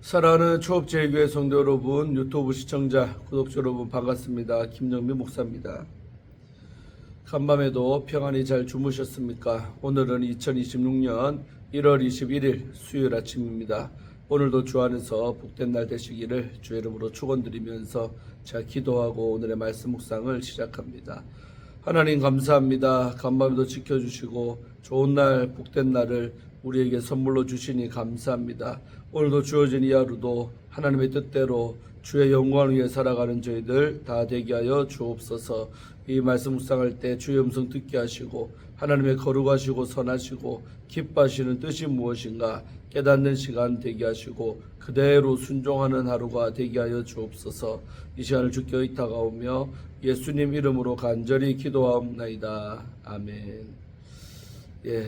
사랑하는 초업제일교회 성도 여러분, 유튜브 시청자, 구독자 여러분 반갑습니다. 김정민 목사입니다. 간밤에도 평안히 잘 주무셨습니까? 오늘은 2026년 1월 21일 수요일 아침입니다. 오늘도 주 안에서 복된 날 되시기를 주의 이름으로 축원드리면서 제가 기도하고 오늘의 말씀 묵상을 시작합니다. 하나님 감사합니다. 간밤에도 지켜주시고 좋은 날 복된 날을 우리에게 선물로 주시니 감사합니다. 오늘도 주어진 이 하루도 하나님의 뜻대로 주의 영광을 위해 살아가는 저희들 다 되게 하여 주옵소서. 이 말씀 묵상할 때 주의 음성 듣게 하시고 하나님의 거룩하시고 선하시고 기뻐하시는 뜻이 무엇인가 깨닫는 시간 되게 하시고 그대로 순종하는 하루가 되게 하여 주옵소서. 이 시간을 주께 의탁하오며 예수님 이름으로 간절히 기도하옵나이다. 아멘.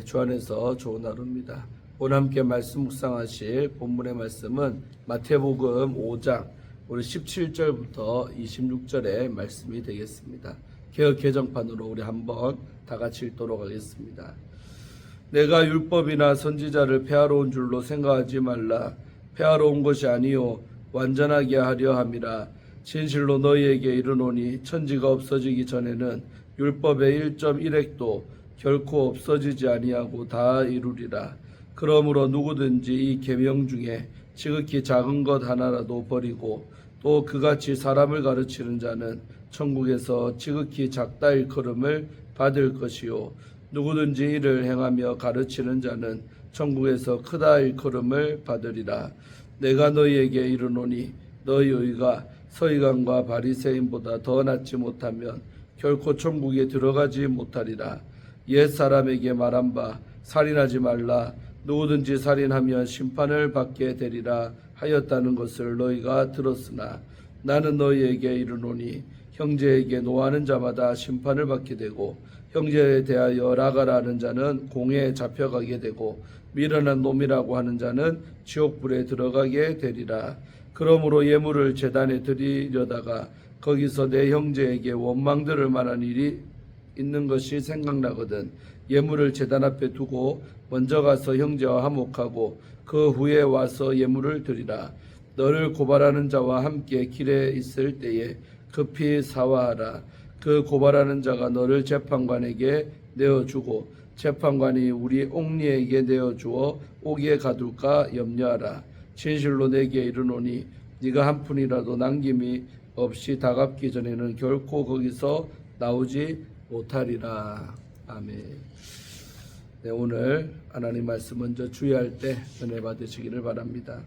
주 안에서 좋은 하루입니다. 오늘 함께 말씀 묵상하실 본문의 말씀은 마태복음 5장 우리 17절부터 26절의 말씀이 되겠습니다. 개역 개정판으로 우리 한번 다 같이 읽도록 하겠습니다. 내가 율법이나 선지자를 폐하러 온 줄로 생각하지 말라. 폐하러 온 것이 아니요 완전하게 하려 함이라. 진실로 너희에게 이르노니 천지가 없어지기 전에는 율법의 1.1획도 결코 없어지지 아니하고 다 이루리라. 그러므로 누구든지 이 계명 중에 지극히 작은 것 하나라도 버리고 또 그같이 사람을 가르치는 자는 천국에서 지극히 작다 일컬음을 받을 것이요 누구든지 이를 행하며 가르치는 자는 천국에서 크다 일컬음을 받으리라. 내가 너희에게 이르노니 너희 의가 서기관과 바리새인보다 더 낫지 못하면 결코 천국에 들어가지 못하리라. 옛 사람에게 말한 바 살인하지 말라. 누구든지 살인하면 심판을 받게 되리라 하였다는 것을 너희가 들었으나 나는 너희에게 이르노니 형제에게 노하는 자마다 심판을 받게 되고 형제에 대하여 라가라 하는 자는 공에 잡혀가게 되고 미련한 놈이라고 하는 자는 지옥불에 들어가게 되리라. 그러므로 예물을 제단에 드리려다가 거기서 내 형제에게 원망 들을 만한 일이 있는 것이 생각나거든 예물을 제단 앞에 두고 먼저 가서 형제와 화목하고 그 후에 와서 예물을 드리라. 너를 고발하는 자와 함께 길에 있을 때에 급히 사화하라. 그 고발하는 자가 너를 재판관에게 내어주고 재판관이 우리 옥리에게 내어주어 옥에 가둘까 염려하라. 진실로 내게 이르노니 네가 한 푼이라도 남김이 없이 다 갚기 전에는 결코 거기서 나오지 못하리라. 아멘. 네, 오늘 하나님 말씀 먼저 주의할 때 은혜 받으시기를 바랍니다.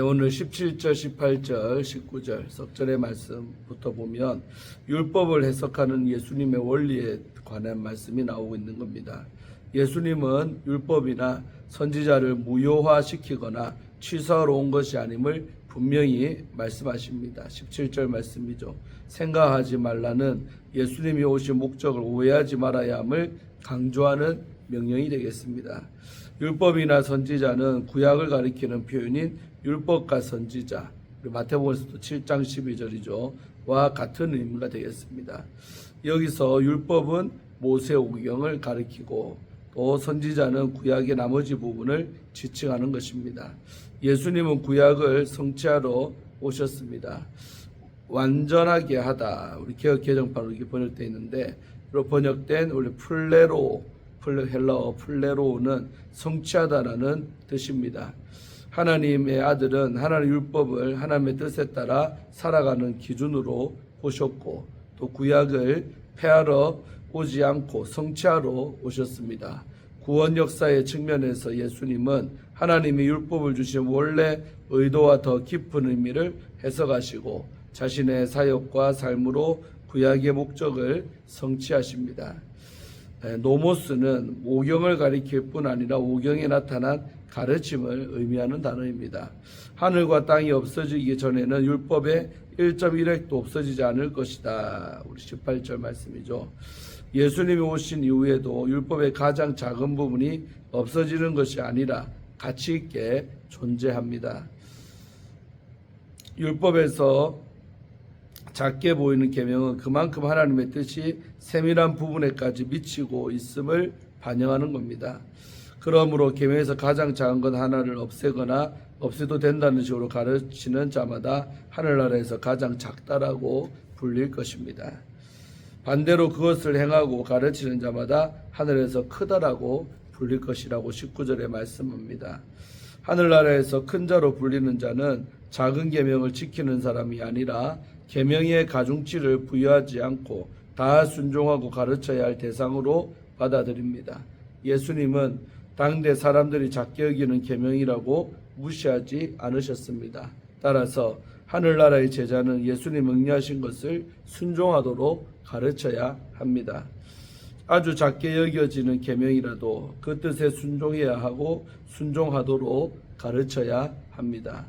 오늘 17절, 18절, 19절 석절의 말씀부터 보면 율법을 해석하는 예수님의 원리에 관한 말씀이 나오고 있는 겁니다. 예수님은 율법이나 선지자를 무효화시키거나 취소하러 온 것이 아님을 분명히 말씀하십니다. 17절 말씀이죠. 생각하지 말라는 예수님이 오신 목적을 오해하지 말아야 함을 강조하는 명령이 되겠습니다. 율법이나 선지자는 구약을 가리키는 표현인 율법과 선지자, 마태복음에서도 7장 12절이죠. 와 같은 의미가 되겠습니다. 여기서 율법은 모세오경을 가리키고 또 선지자는 구약의 나머지 부분을 지칭하는 것입니다. 예수님은 구약을 성취하러 오셨습니다. 완전하게 하다. 우리 개역 개정판으로 이렇게 번역되어 있는데 번역된 우리 플레로, 헬라어 플레로는 성취하다라는 뜻입니다. 하나님의 아들은 하나님의 율법을 하나님의 뜻에 따라 살아가는 기준으로 보셨고 또 구약을 폐하러 오지 않고 성취하러 오셨습니다. 구원 역사의 측면에서 예수님은 하나님이 율법을 주신 원래 의도와 더 깊은 의미를 해석하시고 자신의 사역과 삶으로 구약의 목적을 성취하십니다. 노모스는 오경을 가리킬 뿐 아니라 오경에 나타난 가르침을 의미하는 단어입니다. 하늘과 땅이 없어지기 전에는 율법의 1.1획도 없어지지 않을 것이다. 우리 18절 말씀이죠. 예수님이 오신 이후에도 율법의 가장 작은 부분이 없어지는 것이 아니라 가치 있게 존재합니다. 율법에서 작게 보이는 계명은 그만큼 하나님의 뜻이 세밀한 부분에까지 미치고 있음을 반영하는 겁니다. 그러므로 계명에서 가장 작은 것 하나를 없애거나 없애도 된다는 식으로 가르치는 자마다 하늘나라에서 가장 작다라고 불릴 것입니다. 반대로 그것을 행하고 가르치는 자마다 하늘에서 크다라고 불릴 것이라고 19절에 말씀합니다. 하늘나라에서 큰 자로 불리는 자는 작은 계명을 지키는 사람이 아니라 계명의 가중치를 부여하지 않고 다 순종하고 가르쳐야 할 대상으로 받아들입니다. 예수님은 당대 사람들이 작게 여기는 계명이라고 무시하지 않으셨습니다. 따라서 하늘나라의 제자는 예수님 명령하신 것을 순종하도록 가르쳐야 합니다. 아주 작게 여겨지는 계명이라도 그 뜻에 순종해야 하고 순종하도록 가르쳐야 합니다.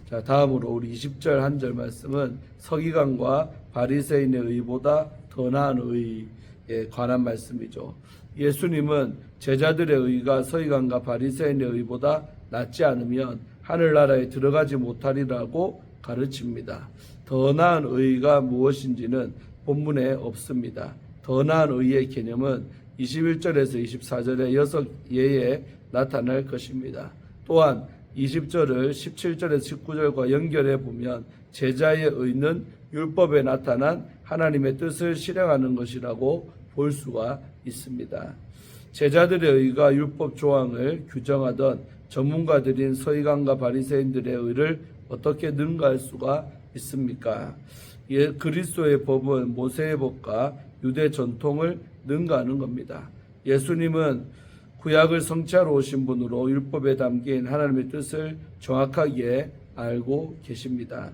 자, 다음으로 우리 20절 한 절 말씀은 서기관과 바리새인의 의보다 더 나은 의에 관한 말씀이죠. 예수님은 제자들의 의가 서기관과 바리새인의 의보다 낫지 않으면 하늘나라에 들어가지 못하리라고 가르칩니다. 더 나은 의가 무엇인지는 본문에 없습니다. 더 나은 의의 개념은 21절에서 24절의 6예에 나타날 것입니다. 또한 20절을 17절에서 19절과 연결해 보면 제자의 의는 율법에 나타난 하나님의 뜻을 실행하는 것이라고 볼 수가 있습니다. 제자들의 의가 율법 조항을 규정하던 전문가들인 서기관과 바리새인들의 의를 어떻게 능가할 수가 있습니까? 그리스도의 법은 모세의 법과 유대 전통을 능가하는 겁니다. 예수님은 구약을 성취하러 오신 분으로 율법에 담긴 하나님의 뜻을 정확하게 알고 계십니다.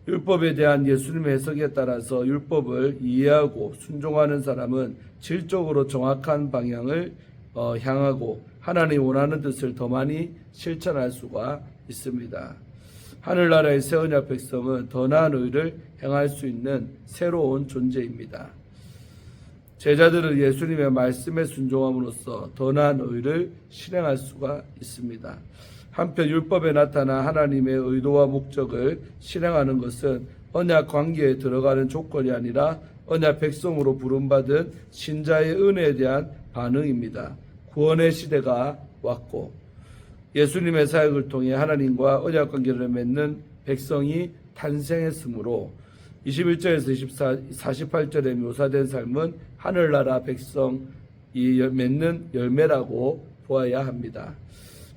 율법에 대한 예수님의 해석에 따라서 율법을 이해하고 순종하는 사람은 질적으로 정확한 방향을 향하고 하나님이 원하는 뜻을 더 많이 실천할 수가 있습니다. 하늘나라의 새 언약 백성은 더 나은 의를 행할 수 있는 새로운 존재입니다. 제자들은 예수님의 말씀에 순종함으로써 더 나은 의를 실행할 수가 있습니다. 한편 율법에 나타난 하나님의 의도와 목적을 실행하는 것은 언약 관계에 들어가는 조건이 아니라 언약 백성으로 부름받은 신자의 은혜에 대한 반응입니다. 구원의 시대가 왔고 예수님의 사역을 통해 하나님과 언약 관계를 맺는 백성이 탄생했으므로 21절에서 48절에 묘사된 삶은 하늘나라 백성이 맺는 열매라고 보아야 합니다.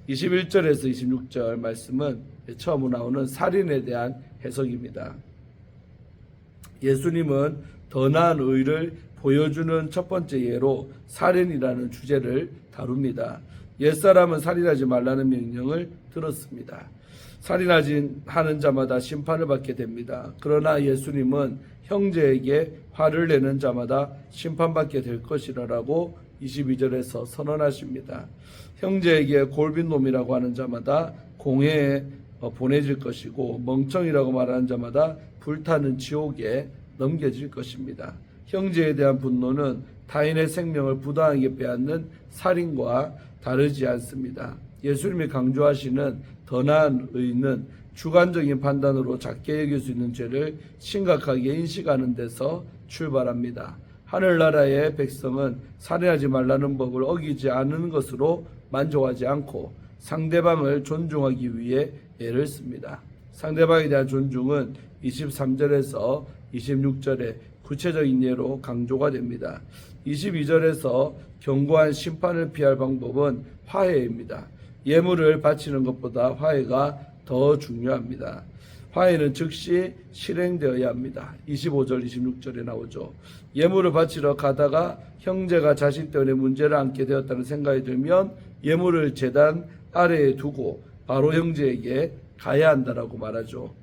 21절에서 26절 말씀은 처음 나오는 살인에 대한 해석입니다. 예수님은 더 나은 의를 보여주는 첫 번째 예로 살인이라는 주제를 다룹니다. 옛사람은 살인하지 말라는 명령을 들었습니다. 살인하지 하는 자마다 심판을 받게 됩니다. 그러나 예수님은 형제에게 화를 내는 자마다 심판받게 될 것이라고 22절에서 선언하십니다. 형제에게 골빈놈이라고 하는 자마다 공회에 보내질 것이고 멍청이라고 말하는 자마다 불타는 지옥에 넘겨질 것입니다. 형제에 대한 분노는 타인의 생명을 부당하게 빼앗는 살인과 다르지 않습니다. 예수님이 강조하시는 더 나은 의는 주관적인 판단으로 작게 여길 수 있는 죄를 심각하게 인식하는 데서 출발합니다. 하늘나라의 백성은 살인하지 말라는 법을 어기지 않는 것으로 만족하지 않고 상대방을 존중하기 위해 애를 씁니다. 상대방에 대한 존중은 23절에서 26절에 구체적인 예로 강조가 됩니다. 22절에서 경고한 심판을 피할 방법은 화해입니다. 예물을 바치는 것보다 화해가 더 중요합니다. 화해는 즉시 실행되어야 합니다. 25절, 26절에 나오죠. 예물을 바치러 가다가 형제가 자식 때문에 문제를 안게 되었다는 생각이 들면 예물을 제단 아래에 두고 바로 형제에게 가야 한다라고 말하죠.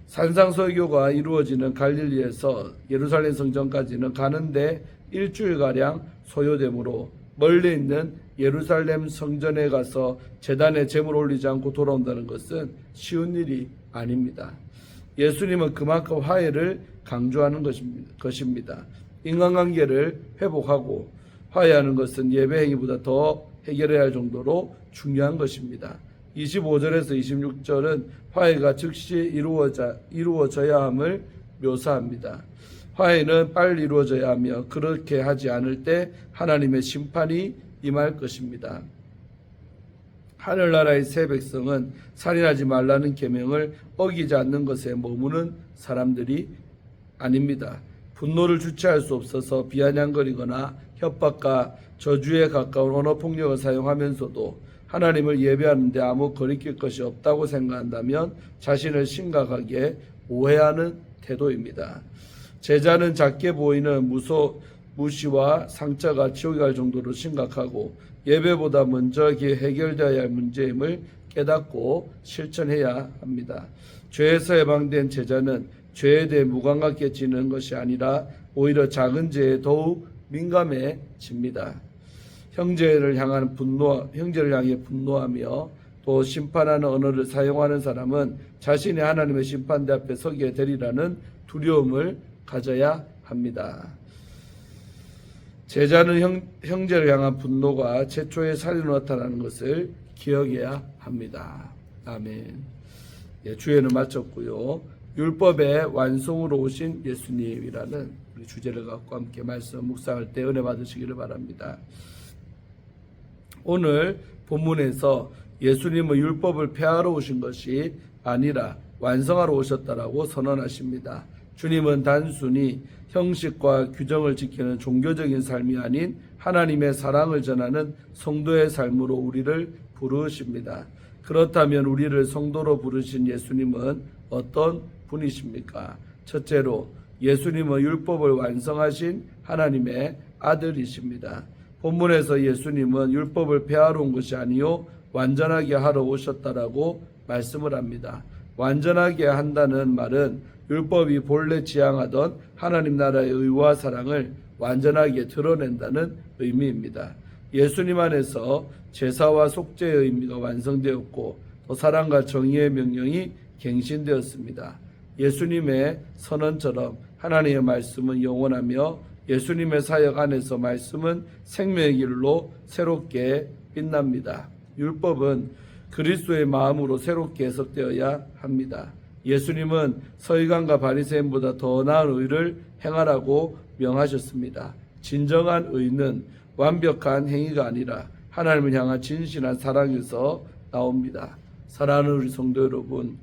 산상설교가 이루어지는 갈릴리에서 예루살렘 성전까지는 가는데 일주일가량 소요되므로 멀리 있는 예루살렘 성전에 가서 제단에 제물 올리지 않고 돌아온다는 것은 쉬운 일이 아닙니다. 예수님은 그만큼 화해를 강조하는 것입니다. 인간관계를 회복하고 화해하는 것은 예배 행위보다 더 해결해야 할 정도로 중요한 것입니다. 25절에서 26절은 화해가 즉시 이루어져야 함을 묘사합니다. 화해는 빨리 이루어져야 하며 그렇게 하지 않을 때 하나님의 심판이 임할 것입니다. 하늘나라의 새 백성은 살인하지 말라는 계명을 어기지 않는 것에 머무는 사람들이 아닙니다. 분노를 주체할 수 없어서 비아냥거리거나 협박과 저주에 가까운 언어폭력을 사용하면서도 하나님을 예배하는데 아무 거리낄 것이 없다고 생각한다면 자신을 심각하게 오해하는 태도입니다. 제자는 작게 보이는 무시와 상처가 지옥에 갈 정도로 심각하고 예배보다 먼저 해결되어야 할 문제임을 깨닫고 실천해야 합니다. 죄에서 해방된 제자는 죄에 대해 무감각해 지는 것이 아니라 오히려 작은 죄에 더욱 민감해집니다. 형제를 향해 분노하며 또 심판하는 언어를 사용하는 사람은 자신이 하나님의 심판대 앞에 서게 되리라는 두려움을 가져야 합니다. 제자는 형제를 향한 분노가 최초의 살인으로 나타나는 것을 기억해야 합니다. 아멘. 주예는 마쳤고요. 율법의 완성으로 오신 예수님이라는 우리 주제를 갖고 함께 말씀 묵상할 때 은혜 받으시기를 바랍니다. 오늘 본문에서 예수님은 율법을 폐하러 오신 것이 아니라 완성하러 오셨다라고 선언하십니다. 주님은 단순히 형식과 규정을 지키는 종교적인 삶이 아닌 하나님의 사랑을 전하는 성도의 삶으로 우리를 부르십니다. 그렇다면 우리를 성도로 부르신 예수님은 어떤 분이십니까? 첫째로 예수님은 율법을 완성하신 하나님의 아들이십니다. 본문에서 예수님은 율법을 폐하러 온 것이 아니요 완전하게 하러 오셨다라고 말씀을 합니다. 완전하게 한다는 말은 율법이 본래 지향하던 하나님 나라의 의와 사랑을 완전하게 드러낸다는 의미입니다. 예수님 안에서 제사와 속죄의 의미가 완성되었고 또 사랑과 정의의 명령이 갱신되었습니다. 예수님의 선언처럼 하나님의 말씀은 영원하며 예수님의 사역 안에서 말씀은 생명의 길로 새롭게 빛납니다. 율법은 그리스도의 마음으로 새롭게 해석되어야 합니다. 예수님은 서기관과 바리새인보다 더 나은 의를 행하라고 명하셨습니다. 진정한 의는 완벽한 행위가 아니라 하나님을 향한 진실한 사랑에서 나옵니다. 사랑하는 우리 성도 여러분,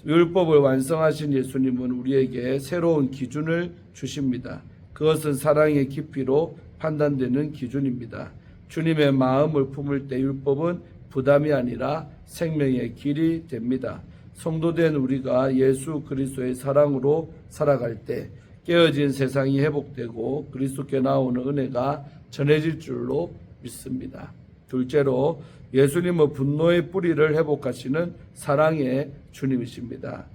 율법을 완성하신 예수님은 우리에게 새로운 기준을 주십니다. 그것은 사랑의 깊이로 판단되는 기준입니다. 주님의 마음을 품을 때 율법은 부담이 아니라 생명의 길이 됩니다. 성도된 우리가 예수 그리스도의 사랑으로 살아갈 때 깨어진 세상이 회복되고 그리스도께 나오는 은혜가 전해질 줄로 믿습니다. 둘째로 예수님은 분노의 뿌리를 회복하시는 사랑의 주님이십니다.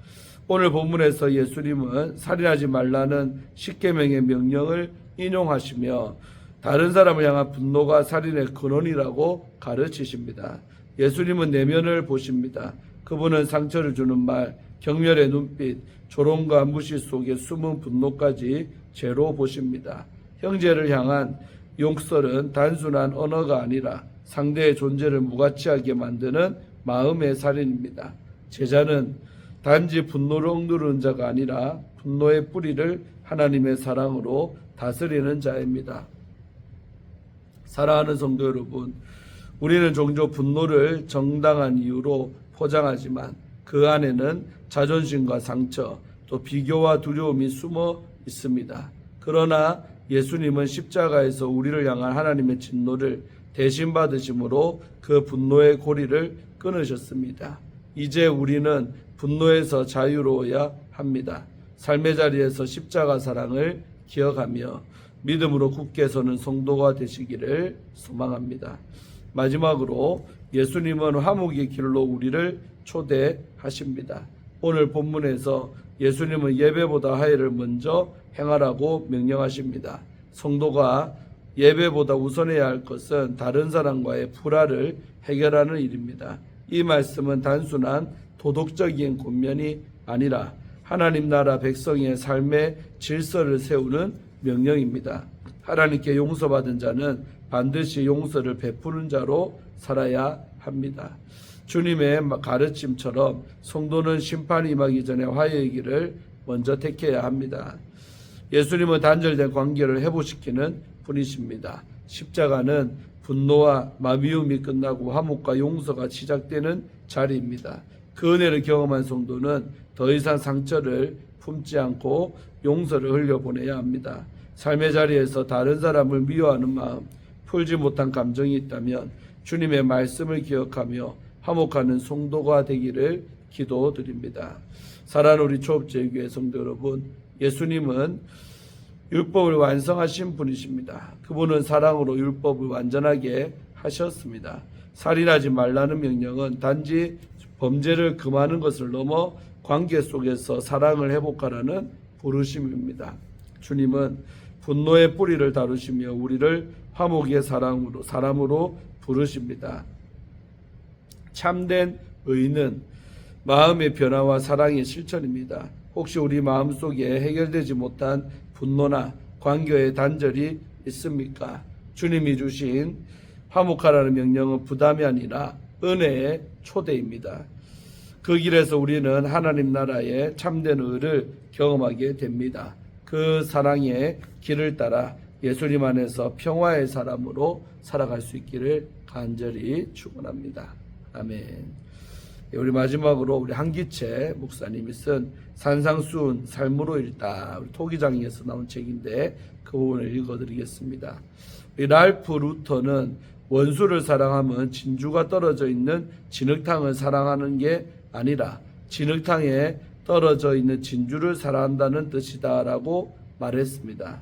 오늘 본문에서 예수님은 살인하지 말라는 십계명의 명령을 인용하시며 다른 사람을 향한 분노가 살인의 근원이라고 가르치십니다. 예수님은 내면을 보십니다. 그분은 상처를 주는 말, 경멸의 눈빛, 조롱과 무시 속에 숨은 분노까지 죄로 보십니다. 형제를 향한 용서는 단순한 언어가 아니라 상대의 존재를 무가치하게 만드는 마음의 살인입니다. 제자는 단지 분노를 억누르는 자가 아니라 분노의 뿌리를 하나님의 사랑으로 다스리는 자입니다. 사랑하는 성도 여러분, 우리는 종종 분노를 정당한 이유로 포장하지만 그 안에는 자존심과 상처, 또 비교와 두려움이 숨어 있습니다. 그러나 예수님은 십자가에서 우리를 향한 하나님의 진노를 대신 받으심으로 그 분노의 고리를 끊으셨습니다. 이제 우리는 분노에서 자유로워야 합니다. 삶의 자리에서 십자가 사랑을 기억하며 믿음으로 굳게 서는 성도가 되시기를 소망합니다. 마지막으로 예수님은 화목의 길로 우리를 초대하십니다. 오늘 본문에서 예수님은 예배보다 화해를 먼저 행하라고 명령하십니다. 성도가 예배보다 우선해야 할 것은 다른 사람과의 불화를 해결하는 일입니다. 이 말씀은 단순한 도덕적인 권면이 아니라 하나님 나라 백성의 삶의 질서를 세우는 명령입니다. 하나님께 용서받은 자는 반드시 용서를 베푸는 자로 살아야 합니다. 주님의 가르침처럼 성도는 심판이 임하기 전에 화해의 길을 먼저 택해야 합니다. 예수님은 단절된 관계를 회복시키는 분이십니다. 십자가는 분노와 마미움이 끝나고 화목과 용서가 시작되는 자리입니다. 그 은혜를 경험한 성도는 더 이상 상처를 품지 않고 용서를 흘려보내야 합니다. 삶의 자리에서 다른 사람을 미워하는 마음, 풀지 못한 감정이 있다면 주님의 말씀을 기억하며 화목하는 성도가 되기를 기도드립니다. 사랑하는 우리 초업제교회 성도 여러분, 예수님은 율법을 완성하신 분이십니다. 그분은 사랑으로 율법을 완전하게 하셨습니다. 살인하지 말라는 명령은 단지 범죄를 금하는 것을 넘어 관계 속에서 사랑을 회복하라는 부르심입니다. 주님은 분노의 뿌리를 다루시며 우리를 화목의 사람으로 부르십니다. 참된 의는 마음의 변화와 사랑의 실천입니다. 혹시 우리 마음속에 해결되지 못한 분노나 관계의 단절이 있습니까? 주님이 주신 화목하라는 명령은 부담이 아니라 은혜의 초대입니다. 그 길에서 우리는 하나님 나라의 참된 의를 경험하게 됩니다. 그 사랑의 길을 따라 예수님 안에서 평화의 사람으로 살아갈 수 있기를 간절히 축원합니다. 아멘. 우리 마지막으로 우리 한기채 목사님이 쓴 산상수훈 삶으로 읽다, 우리 토기장에서 나온 책인데 그 부분을 읽어드리겠습니다. 랄프 루터는 원수를 사랑하면 진주가 떨어져 있는 진흙탕을 사랑하는 게 아니라 진흙탕에 떨어져 있는 진주를 사랑한다는 뜻이다라고 말했습니다.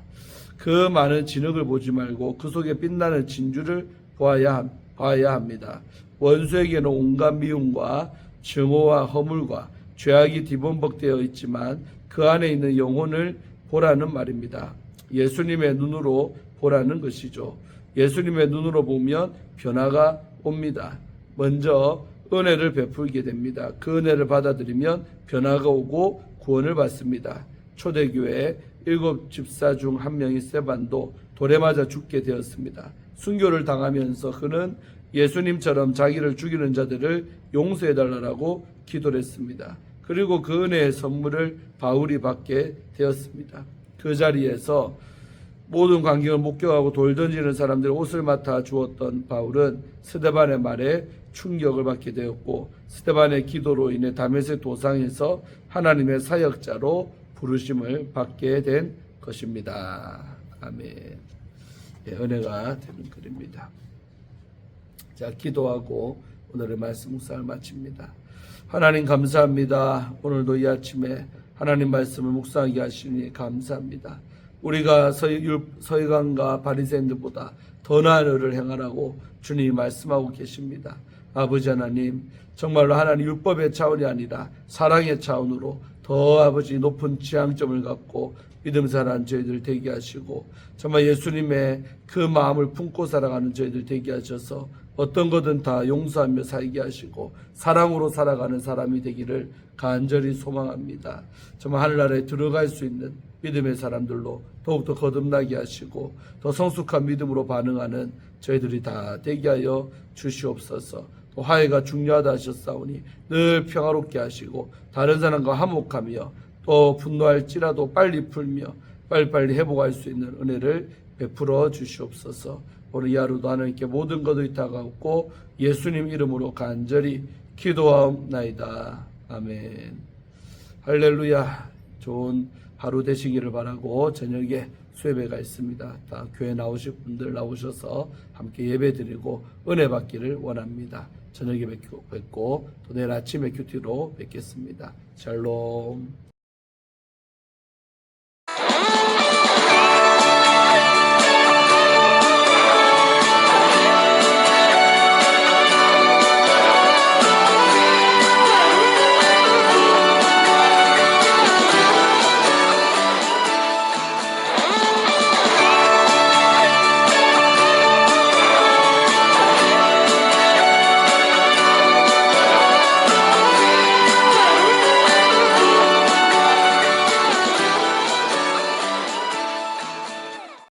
그 많은 진흙을 보지 말고 그 속에 빛나는 진주를 봐야 합니다. 원수에게는 온갖 미움과 증오와 허물과 죄악이 뒤범벅되어 있지만 그 안에 있는 영혼을 보라는 말입니다. 예수님의 눈으로 보라는 것이죠. 예수님의 눈으로 보면 변화가 옵니다. 먼저 은혜를 베풀게 됩니다. 그 은혜를 받아들이면 변화가 오고 구원을 받습니다. 초대교회 7집사 중 한 명인 스데반도 돌에 맞아 죽게 되었습니다. 순교를 당하면서 그는 예수님처럼 자기를 죽이는 자들을 용서해달라고 기도를 했습니다. 그리고 그 은혜의 선물을 바울이 받게 되었습니다. 그 자리에서 모든 광경을 목격하고 돌 던지는 사람들의 옷을 맡아 주었던 바울은 스데반의 말에 충격을 받게 되었고 스데반의 기도로 인해 다메섹 도상에서 하나님의 사역자로 부르심을 받게 된 것입니다. 아멘. 예, 은혜가 되는 글입니다. 자, 기도하고 오늘의 말씀 묵상을 마칩니다. 하나님 감사합니다. 오늘도 이 아침에 하나님 말씀을 묵상하게 하시니 감사합니다. 우리가 서기관과 바리새인들보다 더 나은 의를 행하라고 주님이 말씀하고 계십니다. 아버지 하나님, 정말로 하나님 율법의 차원이 아니라 사랑의 차원으로 더 아버지 높은 지향점을 갖고 믿음 살아가는 저희들 되게 하시고 정말 예수님의 그 마음을 품고 살아가는 저희들 되게 하셔서 어떤 것은 다 용서하며 살게 하시고 사랑으로 살아가는 사람이 되기를 간절히 소망합니다. 정말 하늘나라에 들어갈 수 있는 믿음의 사람들로 더욱더 거듭나게 하시고 더 성숙한 믿음으로 반응하는 저희들이 다 되게 하여 주시옵소서. 또 화해가 중요하다 하셨사오니 늘 평화롭게 하시고 다른 사람과 화목하며 또 분노할지라도 빨리 풀며 빨리빨리 회복할 수 있는 은혜를 베풀어 주시옵소서. 오늘 이 하루도 하나님께 모든 것을 의탁하고 예수님 이름으로 간절히 기도하옵나이다. 아멘. 할렐루야. 좋은 하루 되시기를 바라고 저녁에 수예배가 있습니다. 다 교회 나오실 분들 나오셔서 함께 예배드리고 은혜 받기를 원합니다. 저녁에 뵙고 또 내일 아침에 큐티로 뵙겠습니다. 샬롬.